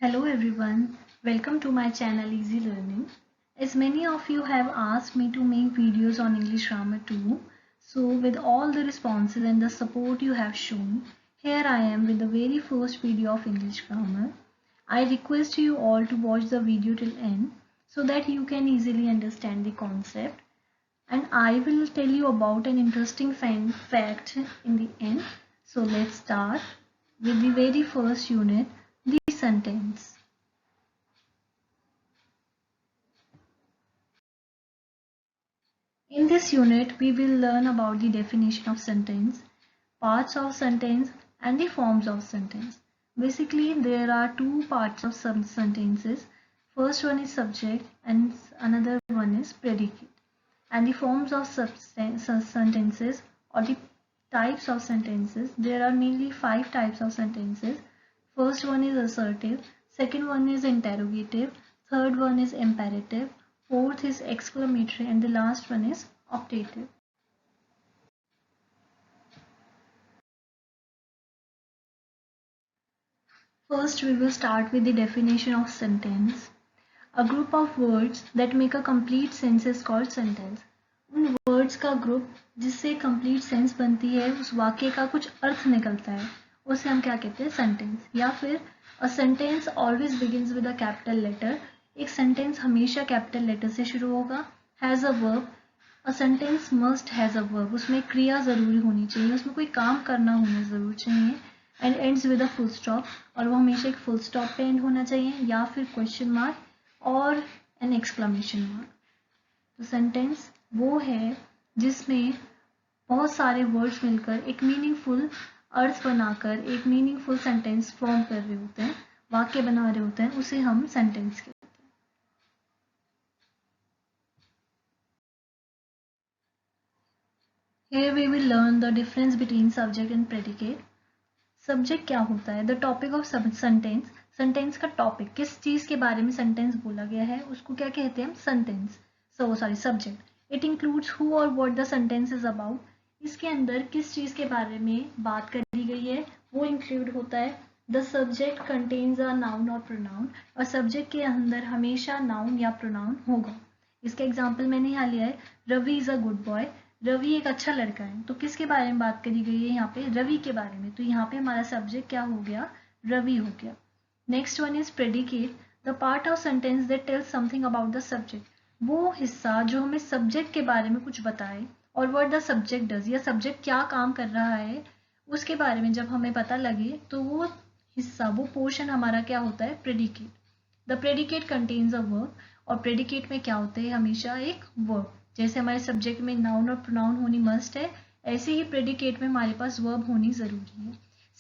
Hello everyone, welcome to my channel Easy Learning. As many of you have asked me to make videos on English grammar too, so with all the responses and the support you have shown, here I am with the very first video of English grammar. I request you all to watch the video till end so that you can easily understand the concept, and I will tell you about an interesting fact in the end. So let's start with the very first unit, the sentence. In this unit, we will learn about the definition of sentence, parts of sentence, and the forms of sentence. Basically, there are two parts of some sentences. First one is subject and another one is predicate. And the forms of sentences or the types of sentences, there are mainly 5 types of sentences. First one is assertive, second one is interrogative, third one is imperative, fourth is exclamatory, and the last one is optative. First, we will start with the definition of sentence. A group of words that make a complete sense is called sentence. उन words का group जिससे complete sense बनती है, उस वाक्य का कुछ अर्थ निकलता है, उसे हम क्या कहते हैं? sentence. या फिर a sentence always begins with a capital letter. एक sentence हमेशा capital letter से शुरू होगा. Has a verb. A sentence must has a verb. उसमें क्रिया जरूरी होनी चाहिए, उसमें कोई काम करना होना जरूर चाहिए. And ends with a full stop, और वो हमेशा एक फुल स्टॉप पे एंड होना चाहिए, या फिर क्वेश्चन मार्क और एन एक्सक्लेमेशन मार्क. तो सेंटेंस वो है जिसमें बहुत सारे वर्ड्स मिलकर एक मीनिंगफुल अर्थ बनाकर एक मीनिंगफुल सेंटेंस फॉर्म कर रहे होते हैं, वाक्य बना रहे होते हैं, उसे हम सेंटेंस कहते हैं. Here we will learn the difference between subject and predicate. Subject क्या होता है? The topic of sentence. Sentence का टॉपिक, किस चीज के बारे में सेंटेंस बोला गया है, उसको क्या कहते हैं? Sentence. Subject. It includes who और what the sentence is about. इसके अंदर किस चीज के बारे में बात करी गई है वो इंक्लूड होता है. The subject contains a noun और प्रोनाउन, और सब्जेक्ट के अंदर हमेशा नाउन या प्रोनाउन होगा. इसका एग्जाम्पल मैंने यहाँ लिया है, Ravi is a good boy. Ravi एक अच्छा लड़का है. तो किसके बारे में बात करी गई है यहाँ पे? रवि के बारे में. तो यहाँ पे हमारा सब्जेक्ट क्या हो गया? रवि हो गया. Next one is predicate. The part of sentence that tells something about the subject. वो हिस्सा जो हमें सब्जेक्ट के बारे में कुछ बताए, और व्हाट द सब्जेक्ट डज, या सब्जेक्ट क्या काम कर रहा है उसके बारे में जब हमें पता लगे, तो वो हिस्सा, वो पोर्शन हमारा क्या होता है? Predicate. The predicate contains a verb. और प्रेडिकेट में क्या होता है? हमेशा एक वर्ब. जैसे हमारे सब्जेक्ट में नाउन और प्रोनाउन होनी मस्ट है, ऐसे ही प्रेडिकेट में हमारे पास वर्ब होनी जरूरी है.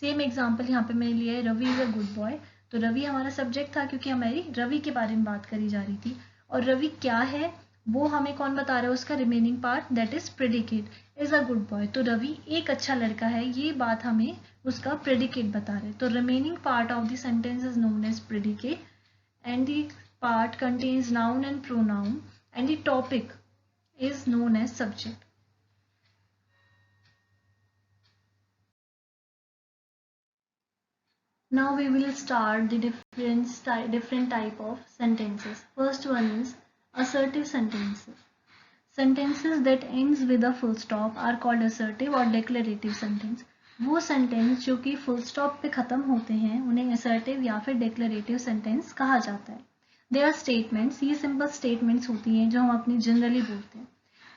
सेम एग्जांपल यहाँ पे मैंने लिया है, Ravi is a good boy. तो रवि हमारा सब्जेक्ट था क्योंकि हमारी रवि के बारे में बात करी जा रही थी. और रवि क्या है वो हमें कौन बता रहा है? उसका remaining part, that is predicate. Is a good boy, तो रवि एक अच्छा लड़का है, ये बात हमें उसका प्रेडिकेट बता रहे. तो remaining part of the sentence is known as predicate, and the part contains noun and pronoun, and the topic is known as subject. Now we will start the different type of sentences. First one is assertive sentences. Sentences that ends with a full stop are called assertive or declarative sentence. वो sentence जो कि full stop पे खत्म होते हैं उन्हें assertive या फिर डिक्लेरेटिव सेंटेंस कहा जाता है. They are statements. ये सिंपल स्टेटमेंट्स होती हैं जो हम अपनी जनरली बोलते हैं.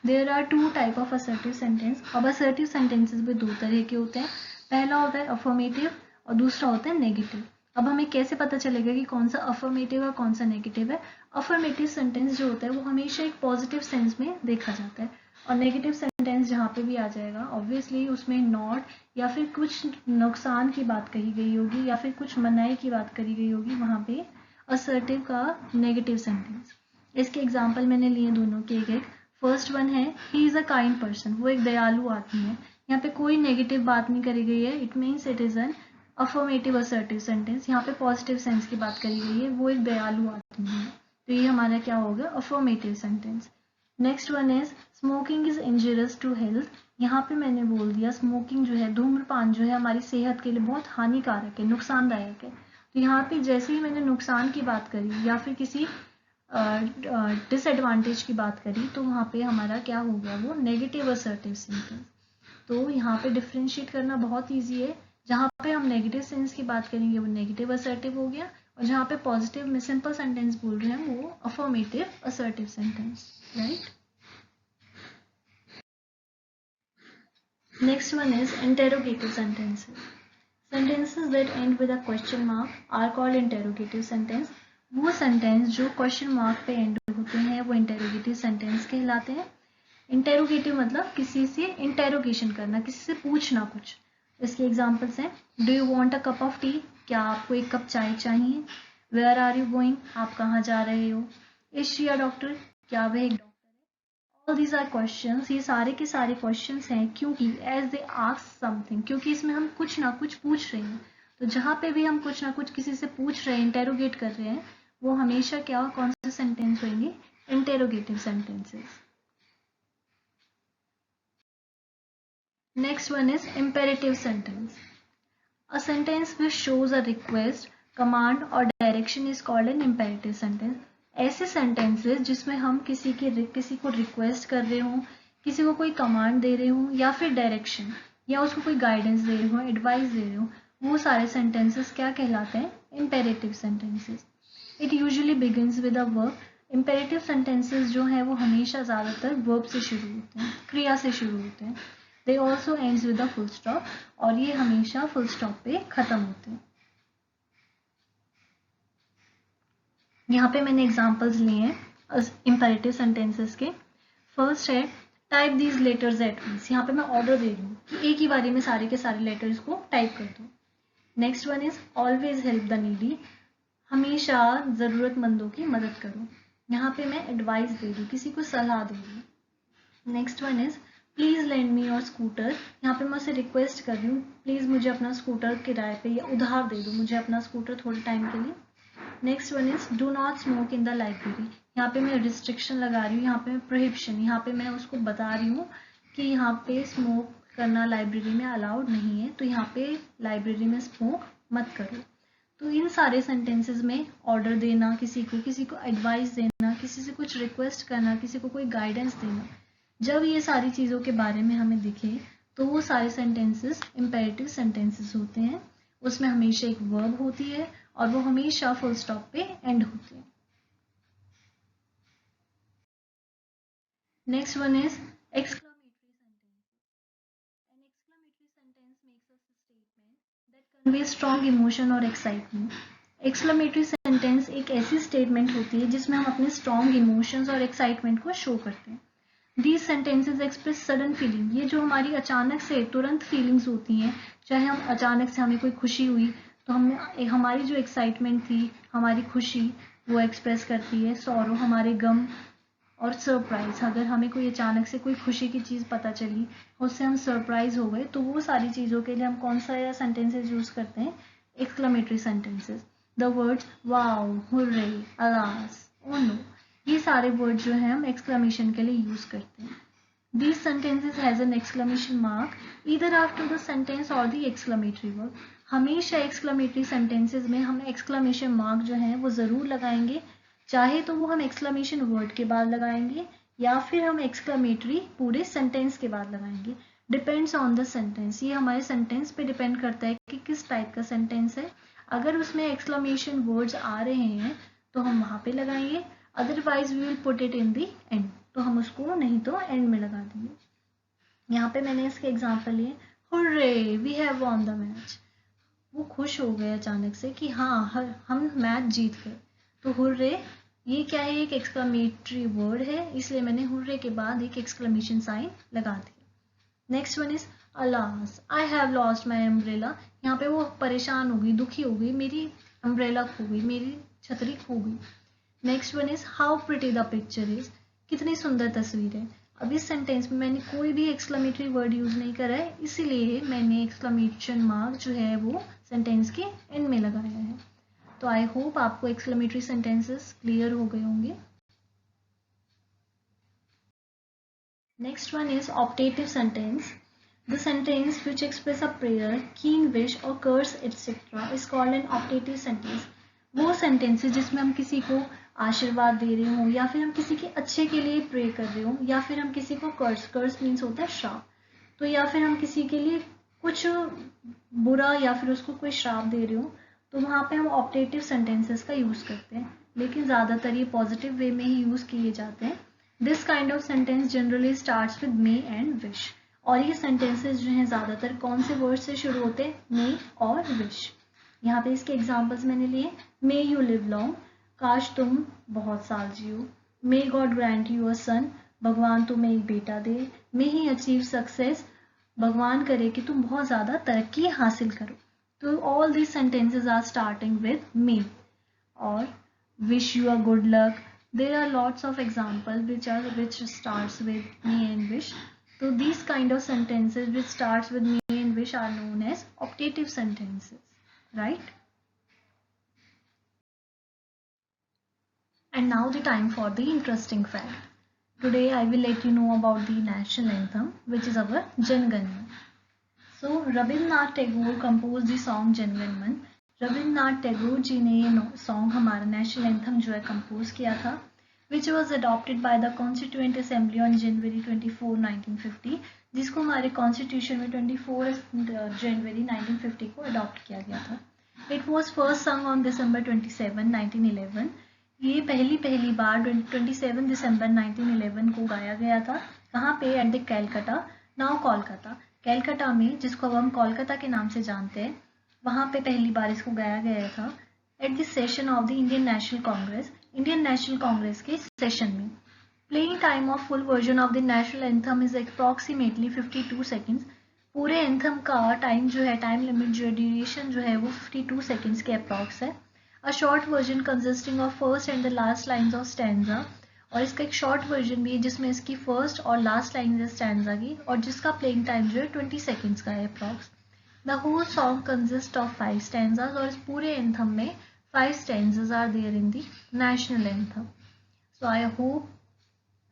There are two type of assertive sentence. अब असर्टिव सेंटेंसेस भी दो तरह के होते हैं. पहला होता है अफर्मेटिव और दूसरा होता है नेगेटिव. अब हमें कैसे पता चलेगा कि कौन सा अफर्मेटिव और कौन सा नेगेटिव है? अफर्मेटिव सेंटेंस जो होता है वो हमेशा एक पॉजिटिव सेंस में देखा जाता है, और नेगेटिव सेंटेंस जहाँ पे भी आ जाएगा ऑब्वियसली उसमें नॉट या फिर कुछ नुकसान की बात कही गई होगी या फिर कुछ मनाही की बात करी गई होगी, वहाँ पे असर्टिव का नेगेटिव सेंटेंस. इसके एग्जाम्पल मैंने लिए दोनों के एक. फर्स्ट वन है he is a kind person. वो एक दयालु आदमी है. यहाँ पे कोई नेगेटिव बात नहीं करी गई है. It means it is an affirmative assertive sentence. यहाँ पे पॉजिटिव सेंस की बात करी गई है, वो एक दयालु आदमी है. तो ये हमारा क्या होगा? Affirmative sentence. Next one is smoking is injurious to health. यहाँ पे मैंने बोल दिया स्मोकिंग जो है, धूम्रपान जो है हमारी सेहत के लिए बहुत हानिकारक है, नुकसानदायक है. तो यहाँ पे जैसे ही मैंने नुकसान की बात करी या फिर किसी डिसएडवांटेज की बात करी, तो वहाँ पे हमारा क्या हो गया, वो नेगेटिव असर्टिव सेंटेंस। तो यहाँ पे डिफ्रेंशिएट करना बहुत ईजी है। जहाँ पे हम नेगेटिव सेंस की बात करेंगे वो नेगेटिव असर्टिव हो गया, और जहाँ पे पॉजिटिव में सिंपल सेंटेंस बोल रहे हैं वो affirmative assertive sentence, right. Next one is interrogative sentences. Sentences that end with a question mark are called interrogative sentence. वो सेंटेंस जो क्वेश्चन मार्क पे एंड होते हैं वो इंटेरोगेटिव सेंटेंस कहलाते हैं। इंटेरोगेटिव मतलब किसी से इंटेरोगेशन करना, किसी से पूछना कुछ। इसके एग्जांपल्स हैं, do you want a cup of T, क्या आपको एक कप चाय चाहिए। वेयर आर यू गोइंग, आप कहाँ जा रहे हो। इज शी अ डॉक्टर, क्या वह एक doctor. All these are questions, ये सारे के सारे क्वेश्चंस हैं क्योंकि एज दे आस्क समथिंग, क्योंकि इसमें हम कुछ ना कुछ पूछ रहे हैं। तो जहाँ पे भी हम कुछ ना कुछ किसी से पूछ रहे हैं, इंटेरोगेट कर रहे हैं, वो हमेशा क्या, कौन से सेंटेंस होंगे, interrogative sentences. Next one is imperative sentence. A sentence which shows a request, command or direction is called an imperative sentence. ऐसे sentences जिसमें हम किसी को रिक्वेस्ट कर रहे हो, किसी को कोई कमांड दे रहे हो या फिर डायरेक्शन या उसको कोई गाइडेंस दे रहे हो, एडवाइस दे रहे हो, वो सारे sentences क्या कहलाते हैं, imperative sentences. It usually begins with a verb. Imperative sentences जो है वो हमेशा ज़्यादातर verb से शुरू होते हैं, क्रिया से शुरू होते हैं. They also ends with a full stop, और ये हमेशा full stop पे खत्म होते हैं. यहाँ पे मैंने एग्जाम्पल्स लिए हैं imperative sentences के. फर्स्ट है type these letters at once. यहाँ पे मैं ऑर्डर दे रही हूँ कि एक ही बारी में सारे के सारे लेटर्स को टाइप कर दो. Next one is always help the needy. हमेशा ज़रूरतमंदों की मदद करो. यहाँ पे मैं एडवाइस दे रही हूँ, किसी को सलाह दे रही हूँ. Next one is please lend me your scooter. यहाँ पे मैं उसे रिक्वेस्ट कर रही हूँ, प्लीज़ मुझे अपना स्कूटर किराए पे या उधार दे दो, मुझे अपना स्कूटर थोड़े टाइम के लिए. Next one is do not smoke in the library. यहाँ पे मैं रिस्ट्रिक्शन लगा रही हूँ, यहाँ पे मैं प्रोहिबिशन, यहाँ पे मैं उसको बता रही हूँ कि यहाँ पे स्मोक करना लाइब्रेरी में अलाउड नहीं है, तो यहाँ पे लाइब्रेरी में स्मोक मत करो. तो इन सारे सेंटेंसेस में ऑर्डर देना, किसी को एडवाइस देना, किसी से कुछ रिक्वेस्ट करना, किसी को कोई गाइडेंस देना, जब ये सारी चीज़ों के बारे में हमें दिखे तो वो सारे सेंटेंसेस इम्पेरेटिव सेंटेंसेस होते हैं. उसमें हमेशा एक वर्ब होती है और वो हमेशा फुल स्टॉप पे एंड होती है. Next one is exclamatory sentence. An exclamatory sentence makes a statement that conveys strong emotion or excitement. Exclamatory sentence एक ऐसी स्टेटमेंट होती है जिसमें हम अपने स्ट्रॉन्ग इमोशंस और एक्साइटमेंट को शो करते हैं. These sentences express sudden feeling. ये जो हमारी अचानक से तुरंत फीलिंग्स होती हैं, चाहे हम अचानक से हमें कोई खुशी हुई तो हम हमारी जो एक्साइटमेंट थी, हमारी खुशी, वो एक्सप्रेस करती है. सॉरो हमारे गम, और सरप्राइज, अगर हमें कोई अचानक से कोई खुशी की चीज़ पता चली, उससे हम सरप्राइज हो गए, तो वो सारी चीज़ों के लिए हम कौन सा सेंटेंसेज यूज़ करते हैं, exclamatory sentences. The words wow, hurray, alas, oh no, ये सारे वर्ड जो हैं हम एक्सक्लेमेशन के लिए यूज करते हैं. These sentences has an exclamation mark either after the sentence or the exclamatory word. हमेशा exclamatory sentences में हम exclamation mark जो है वो ज़रूर लगाएंगे, चाहे तो वो हम exclamation word के बाद लगाएंगे या फिर हम exclamatory पूरे sentence के बाद लगाएंगे. Depends on the sentence. ये हमारे sentence पे depend करता है कि किस टाइप का sentence है. अगर उसमें exclamation words आ रहे हैं तो हम वहाँ पे लगाएंगे, otherwise we will put it in the end, तो हम उसको नहीं तो एंड में लगा देंगे. यहाँ पे मैंने इसके एग्जांपल लिए, hurray we have won the match. वो खुश हो गए अचानक से कि हाँ हम मैच जीत गए. तो हुर्रे ये क्या है, एक एक्सक्लेमेटरी वर्ड है, इसलिए मैंने हुर्रे के बाद एक एक्सक्लेमेशन साइन लगा दिया. Next one is alas, I have lost my umbrella. यहाँ पे वो परेशान हो गई, दुखी हो गई, मेरी अम्ब्रेला खो गई, मेरी छतरी खो गई. Next one is how pretty the picture is. कितनी सुंदर तस्वीर है. अब इस सेंटेंस में मैंने कोई भी एक्सक्लेमेटरी वर्ड यूज नहीं करा है, इसीलिए मैंने एक्सक्लेमेशन मार्क जो है वो सेंटेंस के एंड में लगाया है. तो आई होप आपको एक्सक्लेमेटरी सेंटेंसेस क्लियर हो गए होंगे. Next one is optative sentence. The sentence which express a prayer, keen wish or curse etc. is called an optative sentence. वो sentences जिसमें हम किसी को आशीर्वाद दे रहे हो या फिर हम किसी के अच्छे के लिए प्रे कर रहे हो या फिर हम किसी को कर्स मीन्स होता है श्राप, तो या फिर हम किसी के लिए कुछ बुरा या फिर उसको कोई श्राप दे रहे हो तो वहाँ पे हम ऑप्टेटिव सेंटेंसेस का यूज करते हैं, लेकिन ज़्यादातर ये पॉजिटिव वे में ही यूज किए जाते हैं. This kind of sentence generally starts with may and wish. और ये सेंटेंसेस जो हैं ज़्यादातर कौन से वर्ड से शुरू होते हैं? मे और विश. यहाँ पे इसके एग्जाम्पल्स मैंने लिए. मे यू लिव लॉन्ग, काश तुम बहुत साल जियो. May God grant you a son, भगवान तुम्हें एक बेटा दे. मे ही अचीव सक्सेस, भगवान करे कि तुम बहुत ज़्यादा तरक्की हासिल करो. तो all these sentences are starting with may. और wish you a good luck, there are lots of examples which starts with me and wish. So these kind of sentences which starts with me and wish are known as optative sentences, right? And now the time for the interesting fact. Today I will let you know about the national anthem, which is our Jan Gan Man. So Rabindranath Tagore composed the song Jan Gan Man. Rabindranath Tagore ji ने ये song हमारा national anthem जो है compose किया था, which was adopted by the Constituent Assembly on January 24, 1950, जिसको हमारे constitution में 24 जनवरी 1950 को अडॉप्ट किया गया था. It was first sung on December 27, 1911. ये पहली बार 27 दिसंबर 1911 को गाया गया था. कहाँ पे? At the Calcutta, now Kolkata. Calcutta में, जिसको अब हम कोलकाता के नाम से जानते हैं, वहाँ पे पहली बार इसको गाया गया था. At the session of the Indian national Congress के सेशन में. Playing time of full version of the national anthem is approximately 52 seconds. पूरे एंथम का टाइम जो है, टाइम लिमिट जो है, ड्यूरेशन जो है वो 52 सेकेंड्स के अप्रॉक्स है. A short version consisting of first and the last lines of stanza, और इसका एक शॉर्ट वर्जन भी है जिसमें इसकी फर्स्ट और लास्ट लाइन है स्टैंजा की, और जिसका प्लेइंग टाइम जो है 20 सेकेंड्स का है approx. The whole song consists of 5 stanzas, और इस पूरे एंथम में 5 stanzas are there in the national anthem. So I hope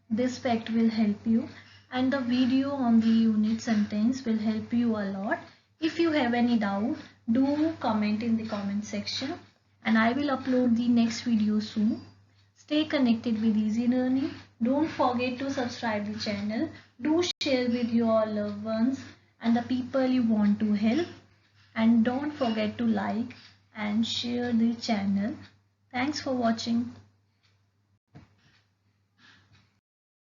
this fact will help you, and the video on the unit sentence will help you a lot. If you have any doubt, do comment in the comment section, and I will upload the next video soon. Stay connected with Easy Learning. Don't forget to subscribe the channel. Do share with your loved ones and the people you want to help, and don't forget to like and share the channel. Thanks for watching.